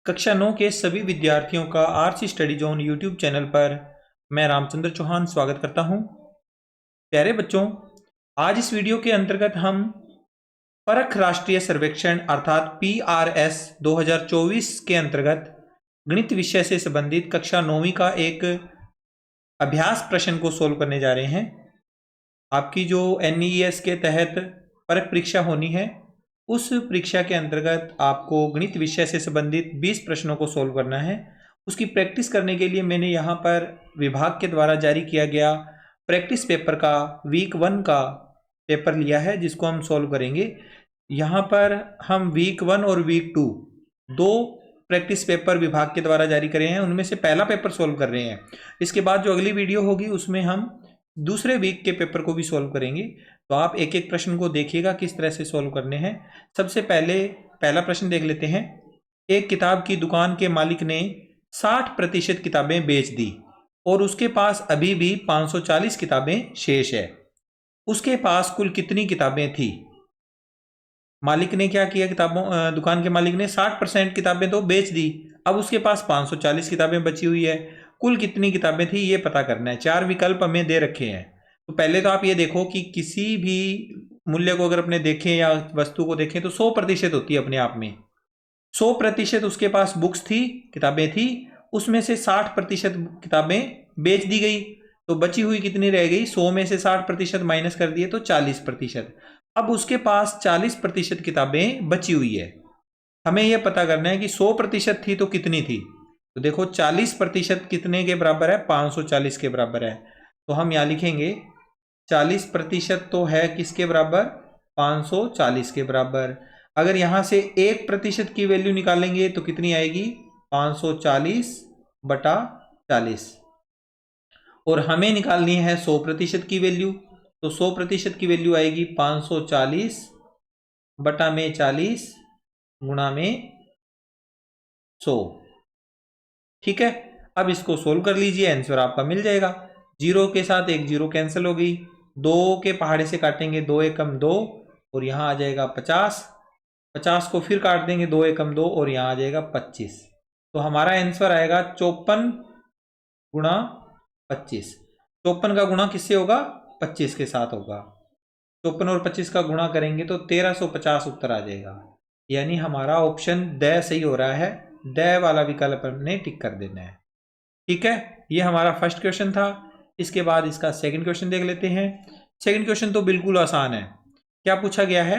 कक्षा 9 के सभी विद्यार्थियों का RC study zone YouTube channel पर मैं रामचंद्र चौहान स्वागत करता हूं। प्यारे बच्चों, आज इस वीडियो के अंतर्गत हम परख राष्ट्रीय सर्वेक्षण अर्थात PRS 2024 के अंतर्गत गणित विषय से संबंधित कक्षा 9वीं का एक अभ्यास प्रश्न को सोल्व करने जा रहे हैं। आपकी जो NES के तहत परख परीक्षा होनी है, उस परीक्षा के अंतर्गत आपको गणित विषय से संबंधित 20 प्रश्नों को सोल्व करना है। उसकी प्रैक्टिस करने के लिए मैंने यहाँ पर विभाग के द्वारा जारी किया गया प्रैक्टिस पेपर का वीक 1 का पेपर लिया है, जिसको हम सोल्व करेंगे। यहाँ पर हम वीक 1 और वीक 2 दो प्रैक्टिस पेपर विभाग के द्वारा जारी करे हैं, उनमें से पहला पेपर सोल्व कर रहे हैं। इसके बाद जो अगली वीडियो होगी उसमें हम दूसरे वीक के पेपर को भी सोल्व करेंगे। तो आप एक एक प्रश्न को देखिएगा किस तरह से सोल्व करने हैं। सबसे पहले पहला प्रश्न देख लेते हैं। एक किताब की दुकान के मालिक ने 60% किताबें बेच दी और उसके पास अभी भी 540 किताबें शेष है। उसके पास कुल कितनी किताबें थी? मालिक ने क्या किया, दुकान के मालिक ने 60% किताबें तो बेच दी, अब उसके पास 540 किताबें बची हुई है। कुल कितनी किताबें थी ये पता करना है। 4 विकल्प हमें दे रखे हैं। तो पहले तो आप ये देखो कि किसी भी मूल्य को अगर अपने देखें या वस्तु को देखें तो 100% होती है अपने आप में। 100% उसके पास बुक्स थी, किताबें थी, उसमें से 60% किताबें बेच दी गई, तो बची हुई कितनी रह गई? 100 में से 60% माइनस कर दिए तो 40%। अब उसके पास 40% किताबें बची हुई है। हमें यह पता करना है कि 100% थी तो कितनी थी। तो देखो 40% कितने के बराबर है? 540 के बराबर है। तो हम यहां लिखेंगे 40% तो है किसके बराबर? 540 के बराबर। अगर यहां से 1% की वैल्यू निकालेंगे तो कितनी आएगी? 540/40। और हमें निकालनी है 100% की वैल्यू, तो 100% की वैल्यू आएगी 540/40 गुणा में 100। ठीक है, अब इसको सोल्व कर लीजिए, आंसर आपका मिल जाएगा। 0 के साथ एक 0 कैंसिल हो गई, 2 के पहाड़े से काटेंगे 2 एकम 2 और यहाँ आ जाएगा 50। 50 को फिर काट देंगे 2 एकम 2 और यहाँ आ जाएगा 25। तो हमारा आंसर आएगा 54/25। 54 का गुणा किससे होगा? 25 के साथ होगा। 54 और 25 का गुणा करेंगे तो 1350 उत्तर आ जाएगा। यानी हमारा ऑप्शन द सही हो रहा है। द वाला विकल्प हमने टिक कर देना है। ठीक है, ये हमारा फर्स्ट क्वेश्चन था। इसके बाद इसका सेकंड क्वेश्चन देख लेते हैं। सेकंड क्वेश्चन तो बिल्कुल आसान है। क्या पूछा गया है?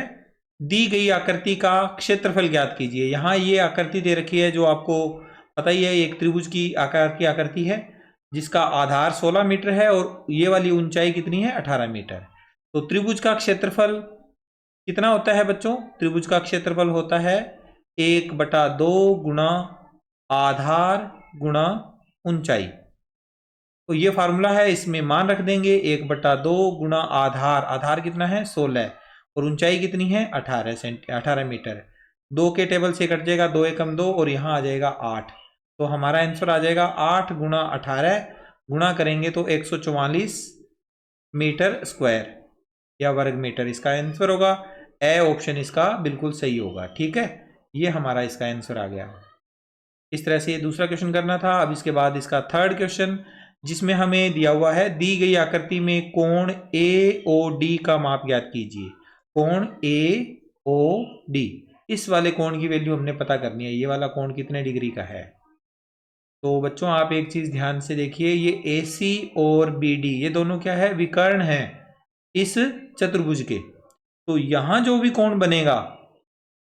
दी गई आकृति का क्षेत्रफल ज्ञात कीजिए। यहाँ ये आकृति दे रखी है जो आपको पता ही है, एक त्रिभुज की आकार की आकृति है जिसका आधार 16 मीटर है और ये वाली ऊंचाई कितनी है? 18 मीटर। तो त्रिभुज का क्षेत्रफल कितना होता है बच्चों? त्रिभुज का क्षेत्रफल होता है 1/2 गुणा आधार गुणा ऊंचाई। तो ये फार्मूला है, इसमें मान रख देंगे 1/2 गुणा आधार। आधार कितना है? 16 और ऊंचाई कितनी है? 18 मीटर। 2 के टेबल से कट जाएगा 2 एकम 2 और यहाँ आ जाएगा 8। तो हमारा आंसर आ जाएगा 8 गुणा 18, गुणा करेंगे तो 144 मीटर स्क्वायर या वर्ग मीटर इसका आंसर होगा। ए ऑप्शन इसका बिल्कुल सही होगा। ठीक है, ये हमारा इसका आंसर आ गया। इस तरह से ये दूसरा क्वेश्चन करना था। अब इसके बाद इसका थर्ड क्वेश्चन, जिसमें हमें दिया हुआ है दी गई आकृति में कोण AOD का माप ज्ञात कीजिए। कोण AOD, इस वाले कोण की वैल्यू हमने पता करनी है। ये वाला कोण कितने डिग्री का है? तो बच्चों आप एक चीज ध्यान से देखिए, ये AC और BD ये दोनों क्या है? विकर्ण है इस चतुर्भुज के। तो यहां जो भी कोण बनेगा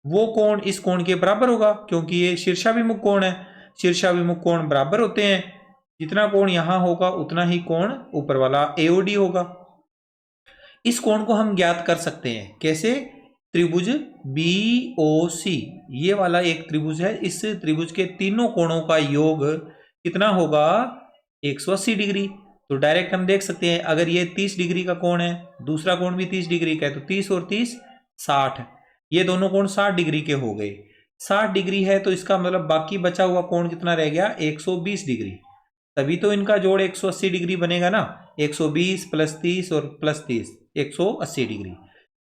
वो कोण इस कोण के बराबर होगा, क्योंकि ये शीर्षाभिमुख कोण है। शीर्षाभिमुख कोण बराबर होते हैं। जितना कोण यहां होगा उतना ही कोण ऊपर वाला AOD होगा। इस कोण को हम ज्ञात कर सकते हैं कैसे? त्रिभुज BOC, ये वाला एक त्रिभुज है। इस त्रिभुज के तीनों कोणों का योग कितना होगा? 180 डिग्री। तो डायरेक्ट हम देख सकते हैं, अगर ये 30 डिग्री का कोण है, दूसरा कोण भी 30 डिग्री का है, तो 30 और 30 60। ये दोनों कोण 60 डिग्री के हो गए। 60 डिग्री है तो इसका मतलब बाकी बचा हुआ कोण कितना रह गया? 120 डिग्री। तभी तो इनका जोड़ 180 डिग्री बनेगा ना। 120 + 30 और +30 180 डिग्री।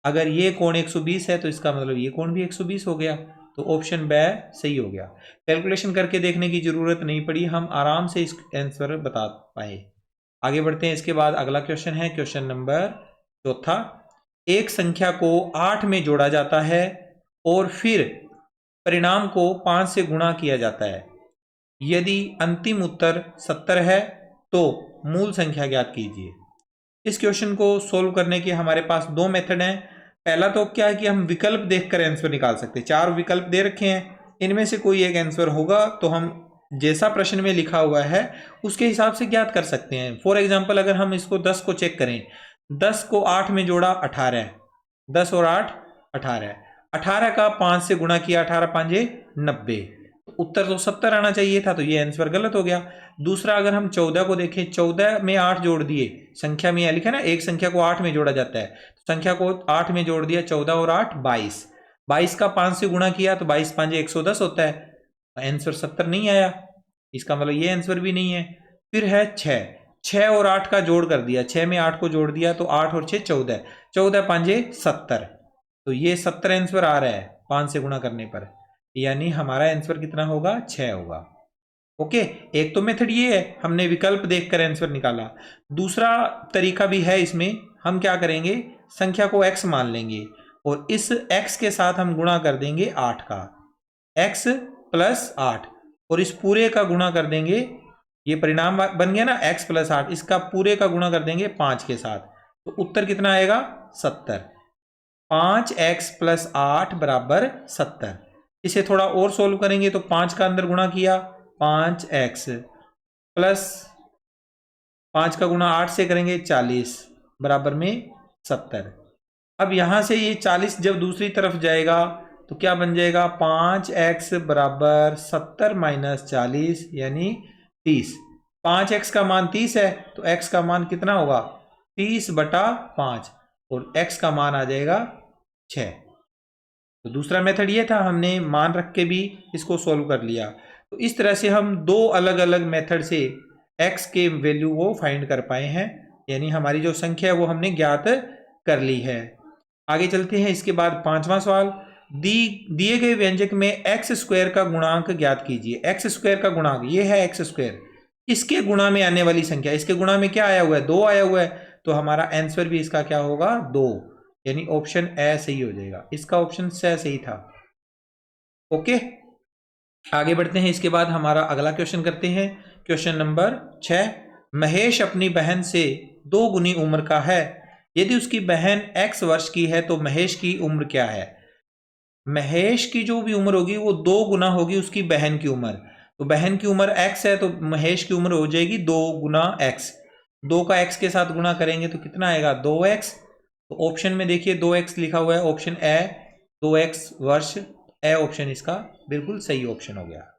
अगर ये कोण 120 है तो इसका मतलब ये कोण भी 120 हो गया। तो ऑप्शन ब सही हो गया। कैलकुलेशन करके देखने की जरूरत नहीं पड़ी, हम आराम से इस आंसर बता पाए। आगे बढ़ते हैं। इसके बाद अगला क्वेश्चन है क्वेश्चन नंबर चौथा। एक संख्या को 8 में जोड़ा जाता है और फिर परिणाम को 5 से गुणा किया जाता है। यदि अंतिम उत्तर 70 है तो मूल संख्या ज्ञात कीजिए। इस क्वेश्चन को सोल्व करने के हमारे पास दो मेथड हैं। पहला तो क्या है कि हम विकल्प देखकर आंसर निकाल सकते हैं। 4 विकल्प दे रखे हैं, इनमें से कोई एक आंसर होगा तो हम जैसा प्रश्न में लिखा हुआ है उसके हिसाब से ज्ञात कर सकते हैं। फॉर एग्जाम्पल अगर हम इसको 10 को चेक करें, 10 को 8 में जोड़ा 18, 10 और 8 18, 18 का 5 से गुणा किया, 18 5 90, उत्तर तो 70 आना चाहिए था, तो ये आंसर गलत हो गया। दूसरा अगर हम 14 को देखें, 14 में 8 जोड़ दिए, संख्या में यह लिखा ना एक संख्या को 8 में जोड़ा जाता है, तो संख्या को 8 में जोड़ दिया, 14 और 8 22, 22 का 5 से गुणा किया तो 22 5 110 होता है, आंसर 70 नहीं आया, इसका मतलब ये आंसर भी नहीं है। फिर है 6 और 8 का जोड़ कर दिया, 6 में 8 को जोड़ दिया तो 8 और 6 14, 14 5 70, तो ये 70 आंसर आ रहा है 5 से गुणा करने पर, यानी हमारा आंसर कितना होगा 6 होगा। ओके, एक तो मेथड ये है, हमने विकल्प देखकर आंसर निकाला। दूसरा तरीका भी है, इसमें हम क्या करेंगे, संख्या को x मान लेंगे और इस x के साथ हम गुणा कर देंगे 8 का, x प्लस 8, और इस पूरे का गुणा कर देंगे, ये परिणाम बन गया ना x प्लस 8, इसका पूरे का गुणा कर देंगे 5 के साथ, तो उत्तर कितना आएगा 70। 5x प्लस 8 बराबर 70। इसे थोड़ा और सोल्व करेंगे तो 5 का अंदर गुणा किया, 5x प्लस 5 का गुणा 8 से करेंगे 40 बराबर में 70। अब यहां से ये 40 जब दूसरी तरफ जाएगा तो क्या बन जाएगा, 5x बराबर 70 माइनस 40 यानी 30। 5x का मान 30 है तो x का मान कितना होगा 30/5 और x का मान आ जाएगा 6। तो दूसरा मेथड ये था, हमने मान रख के भी इसको सोल्व कर लिया। तो इस तरह से हम दो अलग अलग मेथड से x के वैल्यू को फाइंड कर पाए हैं, यानी हमारी जो संख्या है वो हमने ज्ञात कर ली है। आगे चलते हैं। इसके बाद पांचवा सवाल, दिए गए व्यंजक में x स्क्वायर का गुणांक ज्ञात कीजिए। x स्क्वायर का गुणांक ये है x स्क्वायर, इसके गुणा में आने वाली संख्या, इसके गुणा में क्या आया हुआ है 2 आया हुआ है, तो हमारा आंसर भी इसका क्या होगा 2, यानी ऑप्शन ए सही हो जाएगा। इसका ऑप्शन स सही था। ओके, आगे बढ़ते हैं। इसके बाद हमारा अगला क्वेश्चन करते हैं, क्वेश्चन नंबर 6। महेश अपनी बहन से 2 गुनी उम्र का है। यदि उसकी बहन x वर्ष की है तो महेश की उम्र क्या है। महेश की जो भी उम्र होगी वो 2 गुना होगी उसकी बहन की उम्र, तो बहन की उम्र x है तो महेश की उम्र हो जाएगी 2 गुना x। 2 का x के साथ गुणा करेंगे तो कितना आएगा 2x। तो ऑप्शन में देखिए 2x लिखा हुआ है, ऑप्शन ए 2x वर्ष, ए ऑप्शन इसका बिल्कुल सही ऑप्शन हो गया।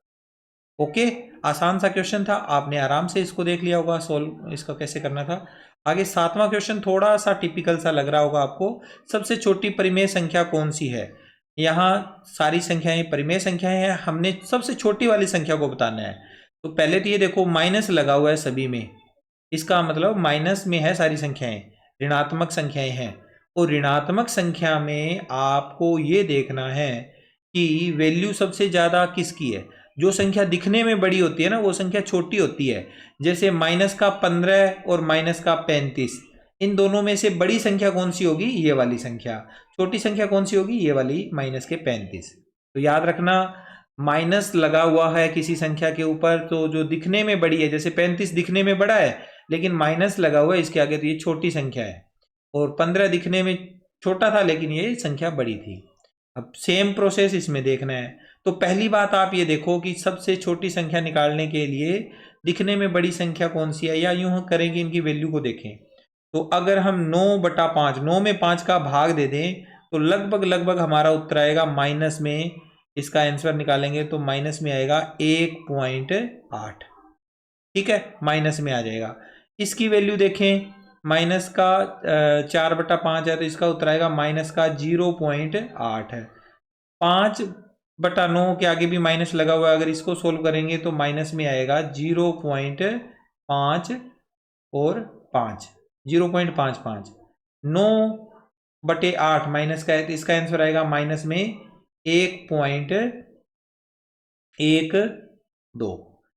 ओके, आसान सा क्वेश्चन था, आपने आराम से इसको देख लिया होगा सोल्व इसका कैसे करना था। आगे 7वां क्वेश्चन थोड़ा सा टिपिकल सा लग रहा होगा आपको। सबसे छोटी परिमेय संख्या कौन सी है। यहाँ सारी संख्याएं परिमेय संख्याएं हैं, हमने सबसे छोटी वाली संख्या को बताना है। तो पहले तो ये देखो माइनस लगा हुआ है सभी में, इसका मतलब माइनस में है सारी संख्याएं, ऋणात्मक संख्याएं हैं। और ऋणात्मक संख्या में आपको ये देखना है कि वैल्यू सबसे ज्यादा किसकी है। जो संख्या दिखने में बड़ी होती है ना वो संख्या छोटी होती है। जैसे माइनस का 15 और माइनस का 35, इन दोनों में से बड़ी संख्या कौन सी होगी, ये वाली संख्या। छोटी संख्या कौन सी होगी, ये वाली माइनस के 35। तो याद रखना, माइनस लगा हुआ है किसी संख्या के ऊपर तो जो दिखने में बड़ी है, जैसे 35 दिखने में बड़ा है लेकिन माइनस लगा हुआ है इसके आगे, तो ये छोटी संख्या है। और 15 दिखने में छोटा था लेकिन ये संख्या बड़ी थी। अब सेम प्रोसेस इसमें देखना है। तो पहली बात आप ये देखो कि सबसे छोटी संख्या निकालने के लिए दिखने में बड़ी संख्या कौन सी है, या यूं करेंगे इनकी वैल्यू को देखें। तो अगर हम 9/5, 9 में 5 का भाग दे दें तो लगभग हमारा उत्तर आएगा माइनस में, इसका आंसर निकालेंगे तो माइनस में आएगा 1.8। ठीक है, माइनस में आ जाएगा। इसकी वैल्यू देखें, माइनस का 4/5 है तो इसका उत्तर आएगा माइनस का 0.8 है। 5/9 के आगे भी माइनस लगा हुआ है, अगर इसको सोल्व करेंगे तो माइनस में आएगा 0.5 और 5, 0.55। 9/8 माइनस का है तो इसका आंसर आएगा माइनस में 1.12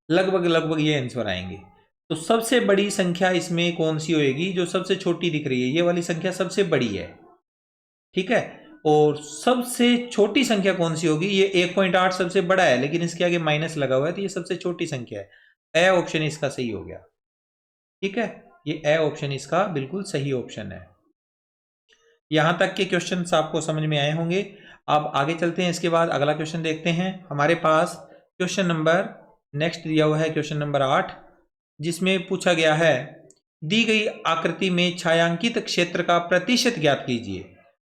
लगभग लगभग ये आंसर आएंगे। तो सबसे बड़ी संख्या इसमें कौन सी होएगी? जो सबसे छोटी दिख रही है ये वाली संख्या सबसे बड़ी है, ठीक है। और सबसे छोटी संख्या कौन सी होगी? ये 1.8 सबसे बड़ा है, लेकिन इसके आगे माइनस लगा हुआ है, तो ये सबसे छोटी संख्या है। ए ऑप्शन इसका सही हो गया, ठीक है। ये ए ऑप्शन इसका बिल्कुल सही ऑप्शन है। यहां तक के क्वेश्चंस आपको समझ में आए होंगे। अब आगे चलते हैं, इसके बाद अगला क्वेश्चन देखते हैं। हमारे पास क्वेश्चन नंबर नेक्स्ट दिया हुआ है, क्वेश्चन नंबर 8, जिसमें पूछा गया है दी गई आकृति में छायांकित क्षेत्र का प्रतिशत ज्ञात कीजिए।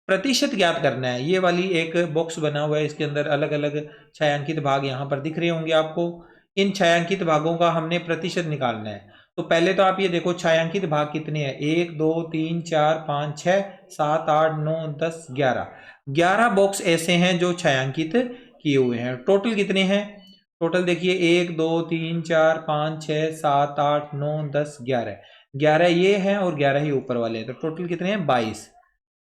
प्रतिशत ज्ञात करना है। ये वाली एक बॉक्स बना हुआ है, इसके अंदर अलग अलग छायांकित भाग यहां पर दिख रहे होंगे आपको। इन छायांकित भागों का हमने प्रतिशत निकालना है। तो पहले तो आप ये देखो छायांकित भाग कितने हैं, 1 2 3 4 5 6 7 8 9 10 11। 11 बॉक्स ऐसे हैं जो छायांकित किए हुए हैं। टोटल कितने हैं? टोटल देखिए 1 2 3 4 5 6 7 8 9 10 11। 11 ये हैं और 11 ही ऊपर वाले हैं, तो टोटल कितने हैं? 22।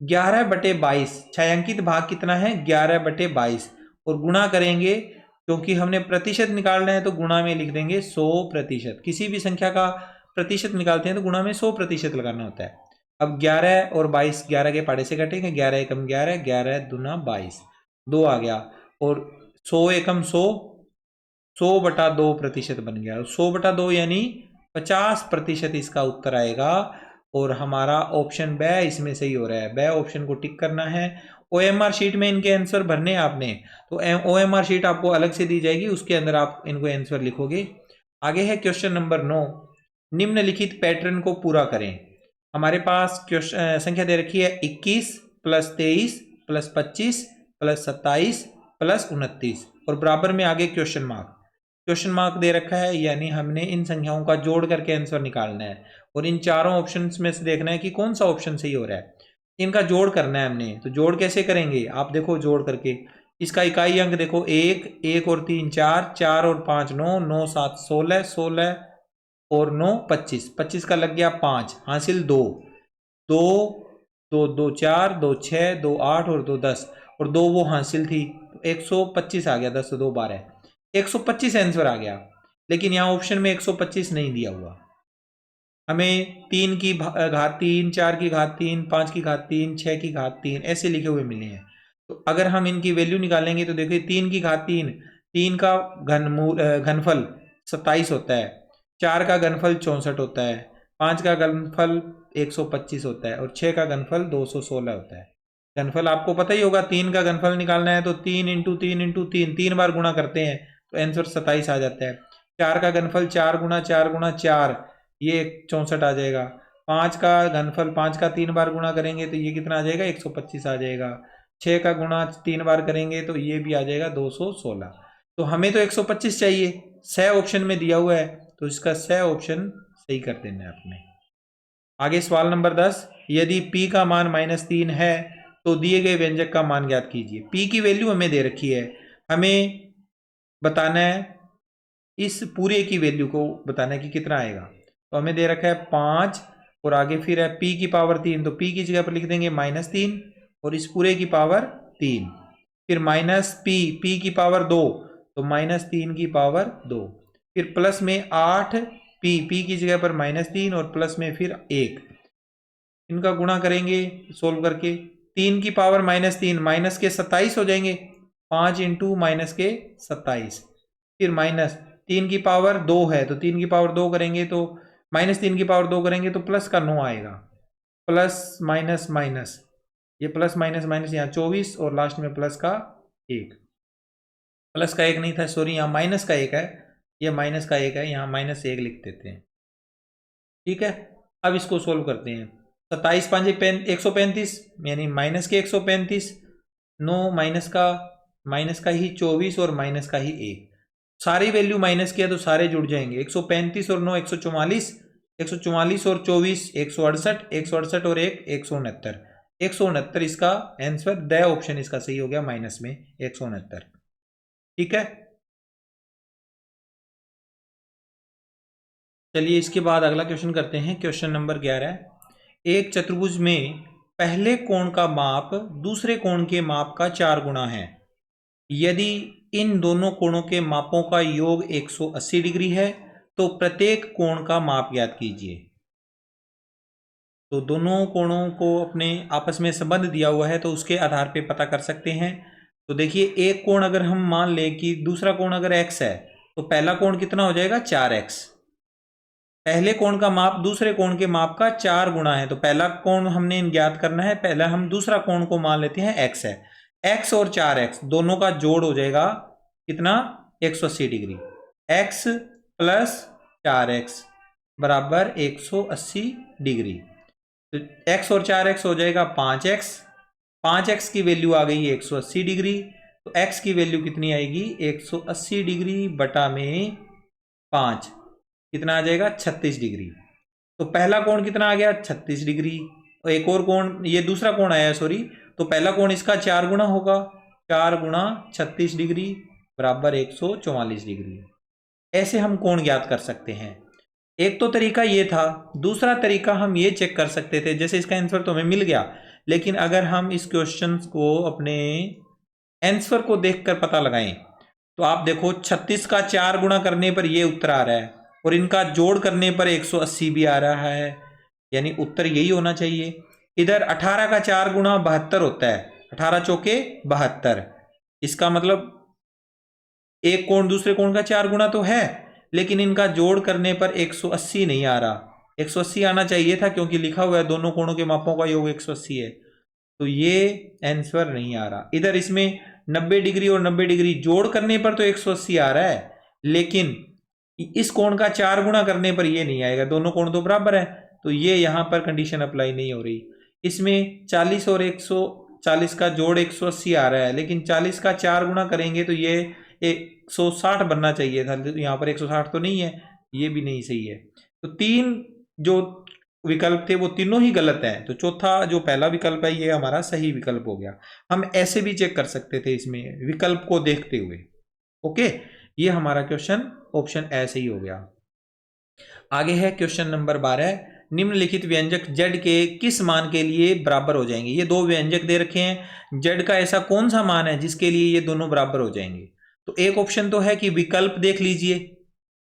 11/22 छायांकित भाग कितना है? 11/22। और गुणा करेंगे, क्योंकि हमने प्रतिशत निकालना है तो गुणा में लिख देंगे 100%। किसी भी संख्या का प्रतिशत निकालते हैं तो गुणा में 100% लगाना होता है। अब 11 और 22 11 के पाड़े से कटेंगे, 11 एकम 11, 11 दूना 22, 2 आ गया। और 100 एकम 100, 100/2% बन गया। 100/2 यानी 50% इसका उत्तर आएगा। और हमारा ऑप्शन ब इसमें सही हो रहा है। ब ऑप्शन को टिक करना है। ओएमआर शीट में इनके आंसर भरने आपने, तो ओएमआर शीट आपको अलग से दी जाएगी, उसके अंदर आप इनको आंसर लिखोगे। आगे है क्वेश्चन नंबर 9, निम्नलिखित पैटर्न को पूरा करें। हमारे पास संख्या दे रखी है 21 + 23 + 25 + 27 + 29 और बराबर में आगे क्वेश्चन मार्क। क्वेश्चन मार्क दे रखा है, यानी हमने इन संख्याओं का जोड़ करके आंसर निकालना है और इन चारों ऑप्शंस में से देखना है कि कौन सा ऑप्शन सही हो रहा है। इनका जोड़ करना है हमने। तो जोड़ कैसे करेंगे? आप देखो जोड़ करके इसका इकाई अंक देखो, 1 1 और 3 4, 4 और 5 9, 9 7 16, 16 और 9 25, 25 का लग गया 5, हासिल 2, 2 2 2 4, 2 6, 2 8 और 2 10 और 2 वो हासिल थी, 125 आ गया। 10 2 12, 125 आंसर आ गया। लेकिन यहाँ ऑप्शन में 125 नहीं दिया हुआ। हमें 3 की घात 3, 4 की घात 3, 5 की घात 3, 6 की घात 3 ऐसे लिखे हुए मिले हैं। तो अगर हम इनकी वैल्यू निकालेंगे तो देखिए 3 की घात 3, 3 का घनफल 27 होता है, 4 का घनफल 64 होता है, 5 का घनफल 125 होता है और 6 का घनफल 216 होता है। घनफल आपको पता ही होगा, 3 का घनफल निकालना है तो 3 × 3 × 3, 3 बार गुणा करते हैं तो आंसर 27 आ जाता है। 4 का घनफल 4 × 4 × 4, ये 64 आ जाएगा। 5 का घनफल 5 का 3 बार गुणा करेंगे तो ये कितना आ जाएगा? 125 आ जाएगा। 6 का गुणा 3 बार करेंगे तो ये भी आ जाएगा 216। तो हमें तो 125 चाहिए, स ऑप्शन में दिया हुआ है, तो इसका स ऑप्शन सही कर देना है आपने। आगे सवाल नंबर 10, यदि p का मान -3 है तो दिए गए व्यंजक का मान ज्ञात कीजिए। p की वैल्यू हमें दे रखी है, हमें बताना है इस पूरे की वैल्यू को बताना है कि कितना आएगा। तो हमें दे रखा है 5 और आगे फिर है p की पावर 3, तो p की जगह पर लिख देंगे -3 और इस पूरे की पावर 3, फिर -p, p की पावर 2 तो -3 की पावर 2, फिर प्लस में 8p, p की जगह पर -3 और प्लस में फिर 1। इनका गुणा करेंगे सोल्व करके, 3 की पावर -3 माइनस के 27 हो जाएंगे, 5 × -27, फिर माइनस 3 की पावर 2 है तो 3 की पावर 2 करेंगे तो -3 की पावर 2 करेंगे तो प्लस का 9 आएगा, प्लस माइनस माइनस, ये प्लस माइनस माइनस यहाँ 24 और लास्ट में प्लस का 1, प्लस का 1 नहीं था सॉरी, यहाँ माइनस का 1 है, ये माइनस का 1 है, यहाँ -1 लिख देते हैं। ठीक है, अब इसको सोल्व करते हैं। 27 5 135 यानी माइनस के 135, 9 माइनस का ही 24 और माइनस का ही 1, सारी वैल्यू माइनस किया तो सारे जुड़ जाएंगे। 135 और 9 144, 144 और 24 168, 168 और 1 169, 169 इसका आंसर, द ऑप्शन इसका सही हो गया, माइनस में 169। ठीक है, चलिए इसके बाद अगला क्वेश्चन करते हैं। क्वेश्चन नंबर 11, एक चतुर्भुज में पहले कोण का माप दूसरे कोण के माप का 4 गुना है। यदि इन दोनों कोणों के मापों का योग 180 डिग्री है तो प्रत्येक कोण का माप ज्ञात कीजिए। तो दोनों कोणों को अपने आपस में संबंध दिया हुआ है तो उसके आधार पे पता कर सकते हैं। तो देखिए, एक कोण अगर हम मान लें कि दूसरा कोण अगर x है तो पहला कोण कितना हो जाएगा 4x। पहले कोण का माप दूसरे कोण के माप का 4 गुना है, तो पहला कोण हमने ज्ञात करना है। पहला हम दूसरा कोण को मान लेते हैं x है। x और 4x दोनों का जोड़ हो जाएगा कितना 180 डिग्री। x प्लस 4x बराबर 180 डिग्री। तो x और 4x हो जाएगा 5x। 5x की वैल्यू आ गई 180 डिग्री, तो x की वैल्यू कितनी आएगी 180 डिग्री बटा में 5 कितना आ जाएगा 36 डिग्री। तो पहला कोण कितना आ गया 36 डिग्री। और एक और कोण, ये दूसरा कोण आया सॉरी, तो पहला कोण इसका 4 गुना होगा, 4 गुना 36 डिग्री बराबर 144 डिग्री। ऐसे हम कोण ज्ञात कर सकते हैं। एक तो तरीका ये था, दूसरा तरीका हम ये चेक कर सकते थे, जैसे इसका आंसर तो हमें मिल गया, लेकिन अगर हम इस क्वेश्चन को अपने आंसर को देखकर पता लगाएं तो आप देखो 36 का 4 गुना करने पर ये उत्तर आ रहा है और इनका जोड़ करने पर 180 भी आ रहा है, यानी उत्तर यही होना चाहिए। इधर 18 का 4 गुना 72 होता है, 18 चौके 72। इसका मतलब एक कोण दूसरे कोण का 4 गुना तो है, लेकिन इनका जोड़ करने पर 180 नहीं आ रहा। 180 आना चाहिए था क्योंकि लिखा हुआ है दोनों कोणों के मापों का योग 180 है, तो ये आंसर नहीं आ रहा। इधर इसमें 90 डिग्री और 90 डिग्री जोड़ करने पर तो 180 आ रहा है, लेकिन इस कोण का 4 गुना करने पर ये नहीं आएगा, दोनों कोण तो बराबर है, तो ये यहां पर कंडीशन अप्लाई नहीं हो रही। इसमें 40 और 140 का जोड़ 180 आ रहा है, लेकिन 40 का 4 गुना करेंगे तो ये 160 बनना चाहिए था, यहाँ पर 160 तो नहीं है, ये भी नहीं सही है। तो तीन जो विकल्प थे वो तीनों ही गलत हैं, तो चौथा जो पहला विकल्प है ये हमारा सही विकल्प हो गया। हम ऐसे भी चेक कर सकते थे इसमें विकल्प को देखते हुए। ओके, ये हमारा क्वेश्चन ऑप्शन ए सही हो गया। आगे है क्वेश्चन नंबर 12। निम्नलिखित व्यंजक z के किस मान के लिए बराबर हो जाएंगे। ये दो व्यंजक दे रखे हैं, z का ऐसा कौन सा मान है जिसके लिए ये दोनों बराबर हो जाएंगे। तो एक ऑप्शन तो है कि विकल्प देख लीजिए,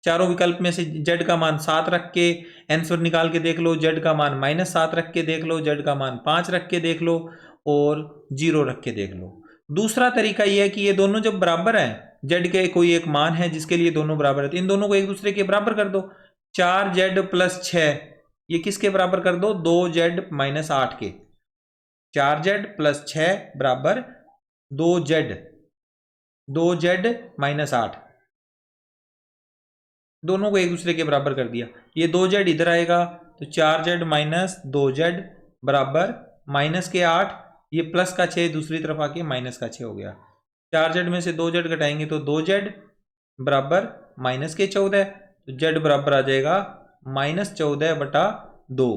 चारों विकल्प में से z का मान 7 रख के आंसर निकाल के देख लो, z का मान -7 रख के देख लो, z का मान 5 रख के देख लो और 0 रख के देख लो। दूसरा तरीका यह है कि ये दोनों जब बराबर हैं, z के कोई एक मान है जिसके लिए दोनों बराबर है, तो इन दोनों को एक दूसरे के बराबर कर दो। 4z + 6 ये किसके बराबर कर दो 2z - 8 के। 4z + 6 बराबर 2z 2z - 8, दोनों को एक दूसरे के बराबर कर दिया। ये 2z इधर आएगा तो 4z - 2z बराबर -8, ये प्लस का 6 दूसरी तरफ आके -6 हो गया। 4z में से 2z घटाएंगे तो 2z बराबर -14, तो z बराबर आ जाएगा -14/2,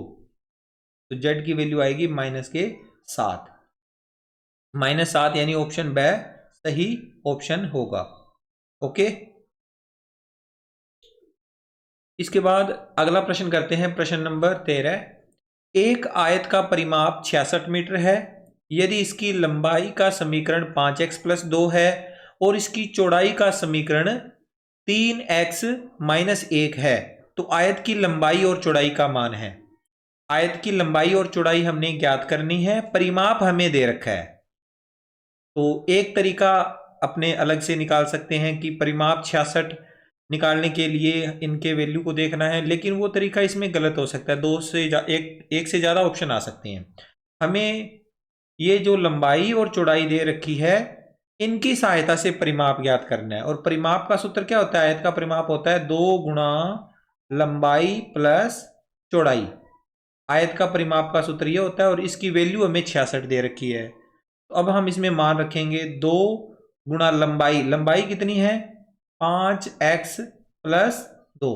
तो z की वैल्यू आएगी -7। -7 यानी ऑप्शन ब सही ऑप्शन होगा। ओके, इसके बाद अगला प्रश्न करते हैं, प्रश्न नंबर 13। एक आयत का परिमाप 66 मीटर है। यदि इसकी लंबाई का समीकरण 5x + 2 है और इसकी चौड़ाई का समीकरण 3x - 1 है, तो आयत की लंबाई और चौड़ाई का मान है। आयत की लंबाई और चौड़ाई हमने ज्ञात करनी है, परिमाप हमें दे रखा है। तो एक तरीका अपने अलग से निकाल सकते हैं कि परिमाप 66 निकालने के लिए इनके वैल्यू को देखना है, लेकिन वो तरीका इसमें गलत हो सकता है। एक से ज़्यादा ऑप्शन आ सकते हैं। हमें ये जो लंबाई और चौड़ाई दे रखी है इनकी सहायता से परिमाप ज्ञात करना है। और परिमाप का सूत्र क्या होता है, आयत का परिमाप होता है 2 गुणा लंबाई प्लस चौड़ाई। आयत का परिमाप का सूत्र ये होता है और इसकी वैल्यू हमें 66 दे रखी है। तो अब हम इसमें मान रखेंगे 2 गुणा लंबाई, लंबाई कितनी है 5x + 2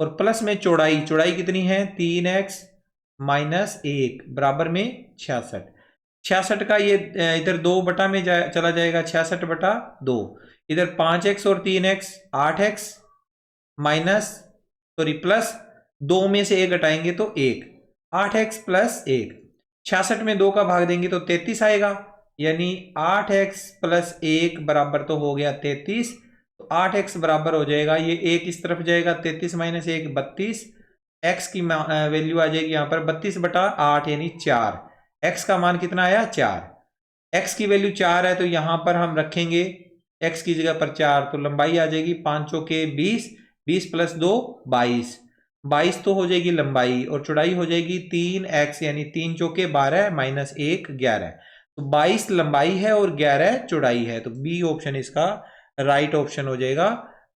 और प्लस में चौड़ाई, चौड़ाई कितनी है 3x - 1 बराबर में 66। 66 का ये इधर 2 बटा में चला जाएगा, 66/2। इधर 5x और 3x 8x प्लस 2 में से 1 घटाएंगे तो 1, 8x + 1। 66 में 2 का भाग देंगे तो 33 आएगा, यानी 8x प्लस 1 बराबर तो हो गया 33। तो 8x बराबर हो जाएगा, ये 1 इस तरफ जाएगा, 33 माइनस 1 32। x की वैल्यू आ जाएगी यहाँ पर 32/8 यानी 4। x का मान कितना आया 4। x की वैल्यू 4 है तो यहां पर हम रखेंगे x की जगह पर 4, तो लंबाई आ जाएगी 5 चौके 20, 20 प्लस 2 22, 22 तो हो जाएगी लंबाई, और चौड़ाई हो जाएगी 3x यानी 3 चौके 12 माइनस 1 11। तो 22 लंबाई है और 11 चौड़ाई है, तो बी ऑप्शन इसका राइट ऑप्शन हो जाएगा।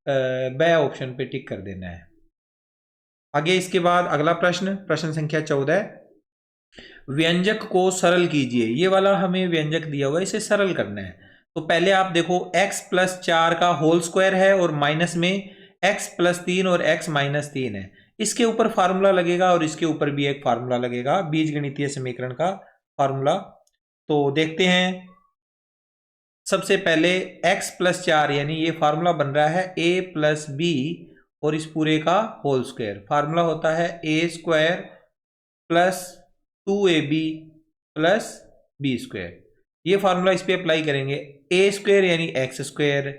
ब ऑप्शन पे टिक कर देना है। आगे इसके बाद अगला प्रश्न, प्रश्न संख्या 14, व्यंजक को सरल कीजिए। ये वाला हमें व्यंजक दिया हुआ है, इसे सरल करना है। तो पहले आप देखो x प्लस 4 का होल स्क्वायर है और माइनस में x प्लस 3 और x माइनस 3 है। इसके ऊपर फार्मूला लगेगा और इसके ऊपर भी एक फार्मूला लगेगा, बीजगणितीय समीकरण का फार्मूला। तो देखते हैं, सबसे पहले x प्लस 4 यानी ये फार्मूला बन रहा है a प्लस बी और इस पूरे का होल स्क्वायर। फार्मूला होता है a square plus 2ab plus B square. ये फार्मूला इस पे अप्लाई करेंगे, ए स्क्वायर यानी एक्स स्क्वायर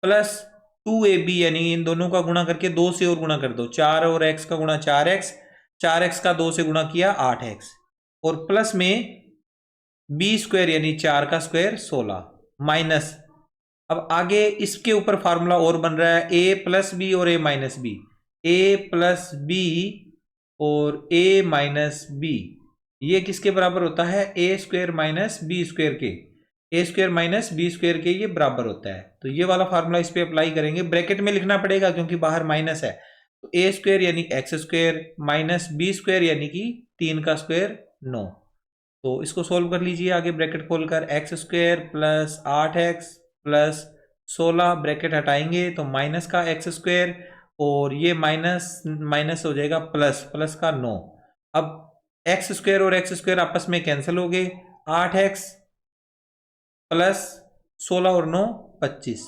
प्लस 2ab यानी इन दोनों का गुणा करके 2 से और गुणा कर दो, 4 और x का गुणा 4x, 4x का 2 से गुणा किया 8x, और प्लस में बी स्क्वायर यानी 4 का स्क्वायर 16 माइनस। अब आगे इसके ऊपर फार्मूला और बन रहा है a प्लस बी और a minus B, a plus B और a माइनस बी। ये किसके बराबर होता है, A square minus B square के, A square minus B square के ये बराबर होता है। तो ये वाला फार्मूला इस पे अप्लाई करेंगे, ब्रैकेट में लिखना पड़ेगा क्योंकि बाहर माइनस है। तो ए स्क्वायर यानी X square minus B square यानी कि 3 का स्क्वायर 9। तो इसको सोल्व कर लीजिए आगे ब्रैकेट खोलकर, x square plus 8x plus 16, bracket हटाएंगे तो माइनस का एक्स स्क्वायर और ये माइनस माइनस हो जाएगा प्लस, प्लस का 9। अब एक्स स्क्वायर और एक्स स्क्वायर आपस में कैंसिल हो गए, 8x प्लस 16 और 9 25।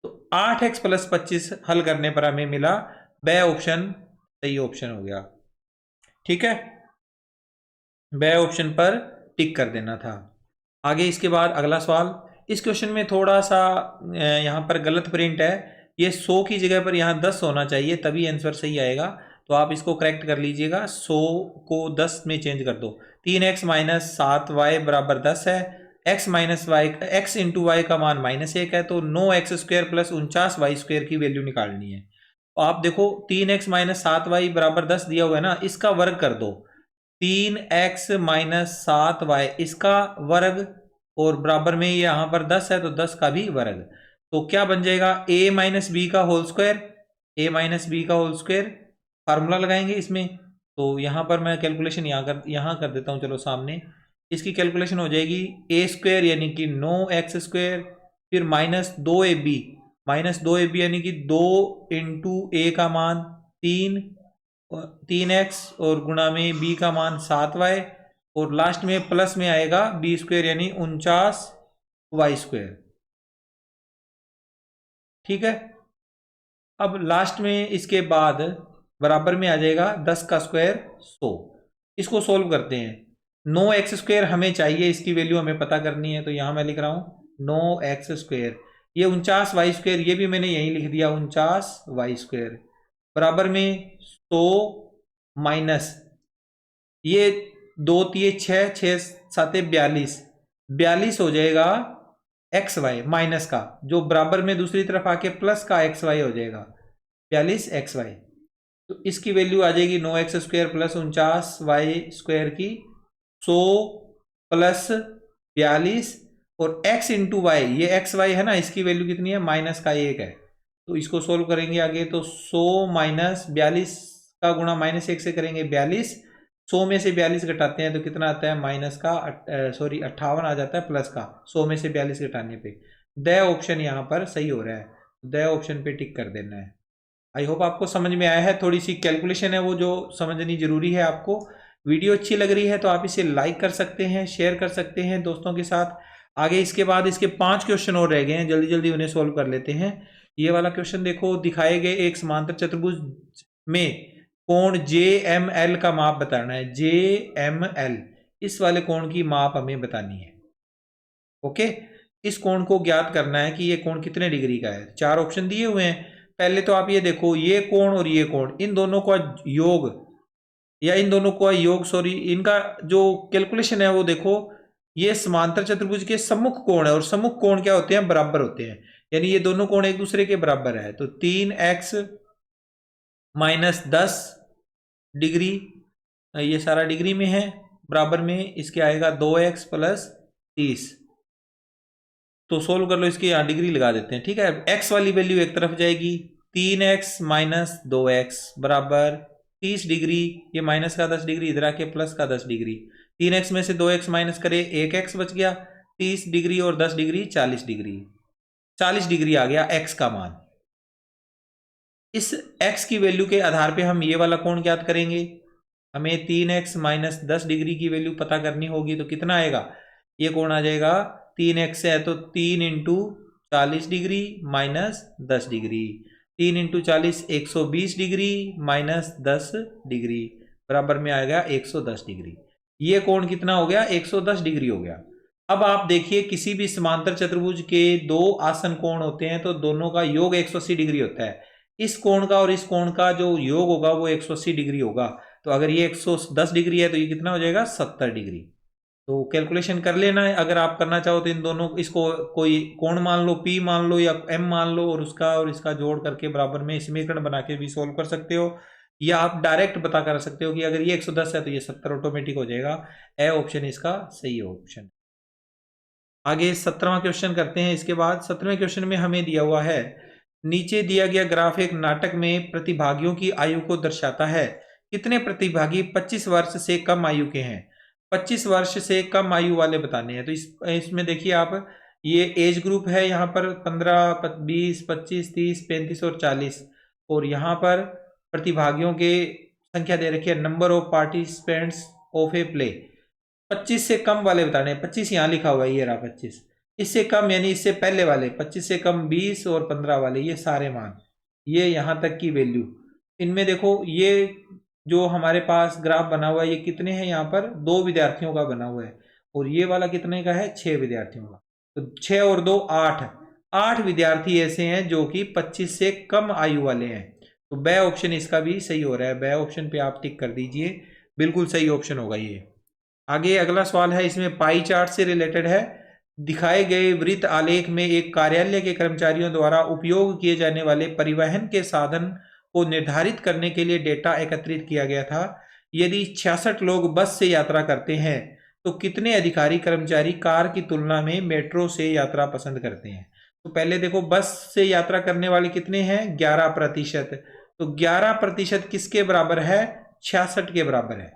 तो 8x प्लस 25 हल करने पर हमें मिला ब ऑप्शन सही ऑप्शन हो गया। ठीक है, ब ऑप्शन पर टिक कर देना था। आगे इसके बाद अगला सवाल, इस क्वेश्चन में थोड़ा सा यहाँ पर गलत प्रिंट है, ये 100 की जगह पर यहाँ 10 होना चाहिए तभी आंसर सही आएगा। तो आप इसको करेक्ट कर लीजिएगा, 100 को 10 में चेंज कर दो। 3x माइनस 7y बराबर 10 है, x minus Y, x into Y का मान -1 है, तो 9x square plus 49y square की वैल्यू निकालनी है। तो आप देखो 3x माइनस 7y बराबर 10 दिया हुआ है ना, इसका वर्ग कर दो, 3x माइनस 7y इसका वर्ग, और बराबर में यहां पर 10 है तो 10 का भी वर्ग। तो क्या बन जाएगा, a माइनस बी का whole square, a minus B का होल स्क्वायर, फार्मूला लगाएंगे इसमें। तो यहां पर मैं कैलकुलेशन यहां कर देता हूं, चलो सामने। इसकी कैलकुलेशन हो जाएगी a स्क्वायर यानी कि 9x स्क्वायर, फिर माइनस 2ab यानी कि 2 इंटू a का मान 3x और गुणा में b का मान 7y, और लास्ट में प्लस में आएगा बी स्क्वायर यानी 49y स्क्वायर। ठीक है, अब लास्ट में इसके बाद बराबर में आ जाएगा 10 का स्क्वायर 100। इसको सोल्व करते हैं, 9x स्क्वायर हमें चाहिए, इसकी वैल्यू हमें पता करनी है, तो यहां मैं लिख रहा हूं 9x स्क्वायर, ये 49y स्क्वायर, ये भी मैंने यही लिख दिया 49y स्क्वायर, बराबर में 100 माइनस ये 2 3 6 6 7 42, 42 हो जाएगा एक्स वाई माइनस का, जो बराबर में दूसरी तरफ आके प्लस का एक्स वाई हो जाएगा 42 एक्स वाई। तो इसकी वैल्यू आ जाएगी 9x square plus 49y square की 100 प्लस 42, और x इंटू वाई, ये एक्स वाई है ना, इसकी वैल्यू कितनी है, माइनस का 1 है। तो इसको सोल्व करेंगे आगे, तो 100 माइनस 42 का गुणा -1 से करेंगे 42, 100 में से 42 घटाते हैं तो कितना आता है, माइनस का 58 आ जाता है, प्लस का 100 में से 42 घटाने पे। द ऑप्शन यहाँ पर सही हो रहा है, द ऑप्शन पे टिक कर देना है। आई होप आपको समझ में आया है, थोड़ी सी कैलकुलेशन है वो जो समझनी जरूरी है आपको। वीडियो अच्छी लग रही है तो आप इसे लाइक कर सकते हैं, शेयर कर सकते हैं दोस्तों के साथ। आगे इसके बाद इसके 5 क्वेश्चन और रह गए हैं, जल्दी जल्दी उन्हें सोल्व कर लेते हैं। ये वाला क्वेश्चन देखो, दिखाए गए एक समांतर चतुर्भुज में कोण JML का माप बताना है, JML, इस वाले कोण की माप हमें बतानी है। ओके, इस कोण को ज्ञात करना है कि ये कोण कितने डिग्री का है। 4 ऑप्शन दिए हुए हैं। पहले तो आप ये देखो, ये कोण और ये कोण, इन दोनों का योग या इन दोनों का योग सॉरी इनका जो कैलकुलेशन है वो देखो, ये समांतर चतुर्भुज के सम्मुख कोण है और सम्मुख कोण क्या होते हैं, बराबर होते हैं, यानी ये दोनों कोण एक दूसरे के बराबर है। तो 3x माइनस 10 डिग्री, ये सारा डिग्री में है, बराबर में इसके आएगा 2x प्लस 30। तो सोल्व कर लो, इसके यहाँ डिग्री लगा देते हैं, ठीक है। x वाली वैल्यू एक तरफ जाएगी, 3x माइनस 2x बराबर 30 डिग्री, ये माइनस का 10 डिग्री इधर आके प्लस का 10 डिग्री, 3x में से 2x माइनस करे 1x बच गया, 30 डिग्री और 10 डिग्री 40 डिग्री, 40 डिग्री आ गया x का मान। इस x की वैल्यू के आधार पे हम ये वाला कोण ज्ञात करेंगे। हमें 3x माइनस 10 डिग्री की वैल्यू पता करनी होगी, तो कितना आएगा, ये कोण आ जाएगा 3x है तो 3 into 40 degree minus 10 degree, 3 into 40 120 degree minus 10 degree बराबर में आएगा 110 डिग्री। ये कोण कितना हो गया, 110 डिग्री हो गया। अब आप देखिए, किसी भी समांतर चतुर्भुज के दो आसन कोण होते हैं तो दोनों का योग 180 डिग्री होता है। इस कोण का और इस कोण का जो योग होगा वो 180 डिग्री होगा। तो अगर ये 110 डिग्री है तो ये कितना हो जाएगा, 70 डिग्री। तो कैलकुलेशन कर लेना है, अगर आप करना चाहो तो इन दोनों, इसको कोई कोण मान लो, P मान लो या M मान लो, और उसका और इसका जोड़ करके बराबर में समीकरण बना के भी सोल्व कर सकते हो, या आप डायरेक्ट पता कर सकते हो कि अगर ये 110 है तो ये 70 ऑटोमेटिक हो जाएगा। ए ऑप्शन इसका सही ऑप्शन। आगे 17वां क्वेश्चन करते हैं। इसके बाद 17वें क्वेश्चन में हमें दिया हुआ है, नीचे दिया गया ग्राफ एक नाटक में प्रतिभागियों की आयु को दर्शाता है। कितने प्रतिभागी 25 वर्ष से कम आयु के हैं। 25 वर्ष से कम आयु वाले बताने हैं। तो इसमें देखिए आप, ये एज ग्रुप है यहाँ पर 15, 20, 25, 30, 35 और 40, और यहाँ पर प्रतिभागियों के संख्या दे रखी है, number of participants of a play. 25 से कम वाले बताने हैं। 25 यहाँ लिखा हुआ है, ये रहा 25। इससे कम यानी इससे पहले वाले 25 से कम 20 और 15 वाले, ये सारे मान, ये यहाँ तक की वैल्यू। इनमें देखो, ये जो हमारे पास ग्राफ बना हुआ है ये कितने हैं, यहाँ पर 2 विद्यार्थियों का बना हुआ है, और ये वाला कितने का है, 6 विद्यार्थियों का। तो 6 और 2 8, 8 विद्यार्थी ऐसे हैं जो कि 25 से कम आयु वाले हैं। तो बे ऑप्शन इसका भी सही हो रहा है, बे ऑप्शन पे आप टिक कर दीजिए, बिल्कुल सही ऑप्शन होगा ये। आगे अगला सवाल है, इसमें पाई चार्ट से रिलेटेड है। दिखाए गए वृत्त आलेख में एक कार्यालय के कर्मचारियों द्वारा उपयोग किए जाने वाले परिवहन के साधन को निर्धारित करने के लिए डेटा एकत्रित किया गया था। यदि 66 लोग बस से यात्रा करते हैं तो कितने अधिकारी कर्मचारी कार की तुलना में मेट्रो से यात्रा पसंद करते हैं। तो पहले देखो, बस से यात्रा करने वाले कितने हैं, 11%। तो 11% किसके बराबर है, 66 के बराबर है।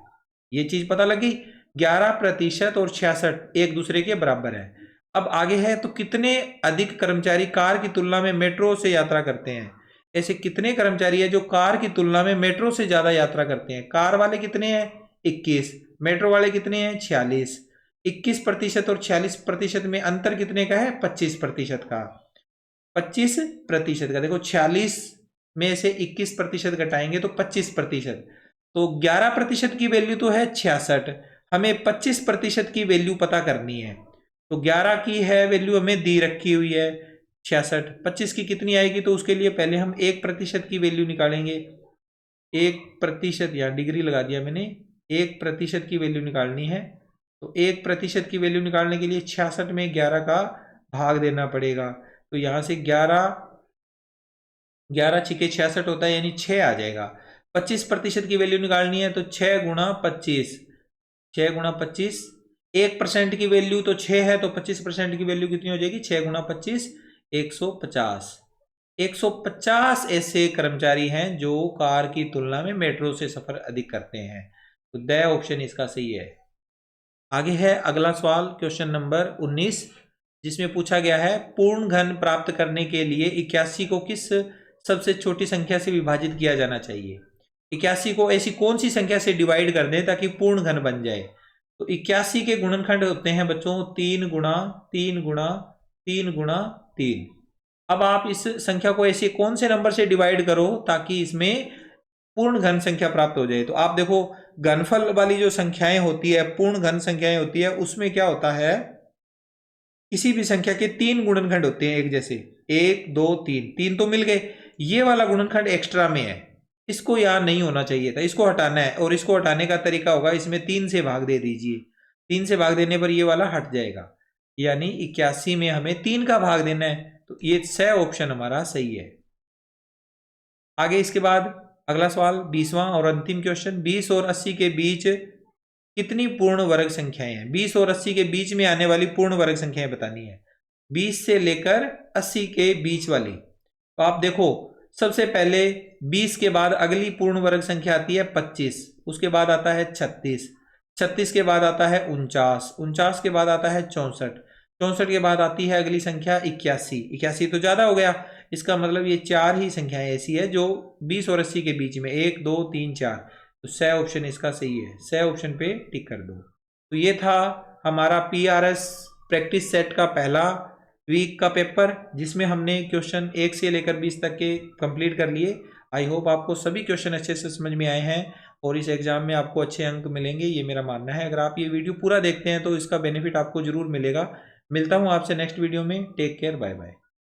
ये चीज पता लगी, 11% और 66 एक दूसरे के बराबर है। अब आगे है, तो कितने अधिक कर्मचारी कार की तुलना में मेट्रो से यात्रा करते हैं। ऐसे कितने कर्मचारी है जो कार की तुलना में मेट्रो से ज्यादा यात्रा करते हैं। कार वाले कितने हैं, 21, मेट्रो वाले कितने हैं, 46। 21% और 46% में अंतर कितने का है, 25% का। 25% का, देखो 46 में से 21% घटाएंगे तो 25%। तो 11% की वैल्यू तो है 66, हमें 25% की वैल्यू पता करनी है। तो 11 की है वैल्यू हमें दी रखी हुई है 66, 25 की कितनी आएगी, तो उसके लिए पहले हम 1% की वैल्यू निकालेंगे। 1%, या डिग्री लगा दिया मैंने, 1% की वैल्यू निकालनी है। तो 1% की वैल्यू निकालने के लिए 66 में 11 का भाग देना पड़ेगा। तो यहां से 11 छिके 66 होता है, यानी 6 आ जाएगा। 25% की वैल्यू निकालनी है तो 6 गुणा 25, 6 गुणा 25, 1% की वैल्यू तो 6 है, तो 25% की वैल्यू कितनी हो जाएगी, 6 गुणा 25, 150। 150 ऐसे कर्मचारी हैं जो कार की तुलना में मेट्रो से सफर अधिक करते हैं। तो द ऑप्शन इसका सही है। आगे है अगला सवाल, क्वेश्चन नंबर 19, जिसमें पूछा गया है, पूर्ण घन प्राप्त करने के लिए 81 को किस सबसे छोटी संख्या से विभाजित किया जाना चाहिए। 81 को ऐसी कौन सी संख्या से डिवाइड कर दें ताकि पूर्ण घन बन जाए। तो 81 के गुणनखंड होते हैं बच्चों 3 गुणा 3 गुणा 3 गुणा 3। अब आप इस संख्या को ऐसे कौन से नंबर से डिवाइड करो ताकि इसमें पूर्ण घन संख्या प्राप्त हो जाए। तो आप देखो, घनफल वाली जो संख्याएं होती है, पूर्ण घन संख्याएं होती है, उसमें क्या होता है किसी भी संख्या के 3 गुणनखंड होते हैं एक जैसे, 1 2 3, 3 तो मिल गए, ये वाला गुणनखंड एक्स्ट्रा में है, इसको यहां नहीं होना चाहिए था, इसको हटाना है। और इसको हटाने का तरीका होगा, इसमें 3 से भाग दे दीजिए, 3 से भाग देने पर ये वाला हट जाएगा, यानी 81 में हमें 3 का भाग देना है, तो ये स ऑप्शन हमारा सही है। आगे इसके बाद अगला सवाल 20वां और अंतिम क्वेश्चन, 20 और 80 के बीच कितनी पूर्ण वर्ग संख्याएं हैं? 20 और 80 के बीच में आने वाली पूर्ण वर्ग संख्याएं बतानी है, 20 से लेकर 80 के बीच वाली। तो आप देखो, सबसे पहले 20 के बाद अगली पूर्ण वर्ग संख्या आती है 25, उसके बाद आता है 36, 36 के बाद आता है 49, 49 के बाद आता है 64, 64 के बाद आती है अगली संख्या 81, 81 तो ज्यादा हो गया, इसका मतलब ये 4 ही संख्याएं ऐसी है जो 20 और 80 के बीच में, 1 2 3 4, तो स ऑप्शन इसका सही है, स ऑप्शन पे टिक कर दो। तो ये था हमारा PRS प्रैक्टिस सेट का पहला वीक का पेपर, जिसमें हमने क्वेश्चन 1 से लेकर 20 तक के कंप्लीट कर लिए। आई होप आपको सभी क्वेश्चन अच्छे से समझ में आए हैं और इस एग्जाम में आपको अच्छे अंक मिलेंगे, ये मेरा मानना है। अगर आप ये वीडियो पूरा देखते हैं तो इसका बेनिफिट आपको जरूर मिलेगा। मिलता हूँ आपसे नेक्स्ट वीडियो में, टेक केयर, बाय बाय।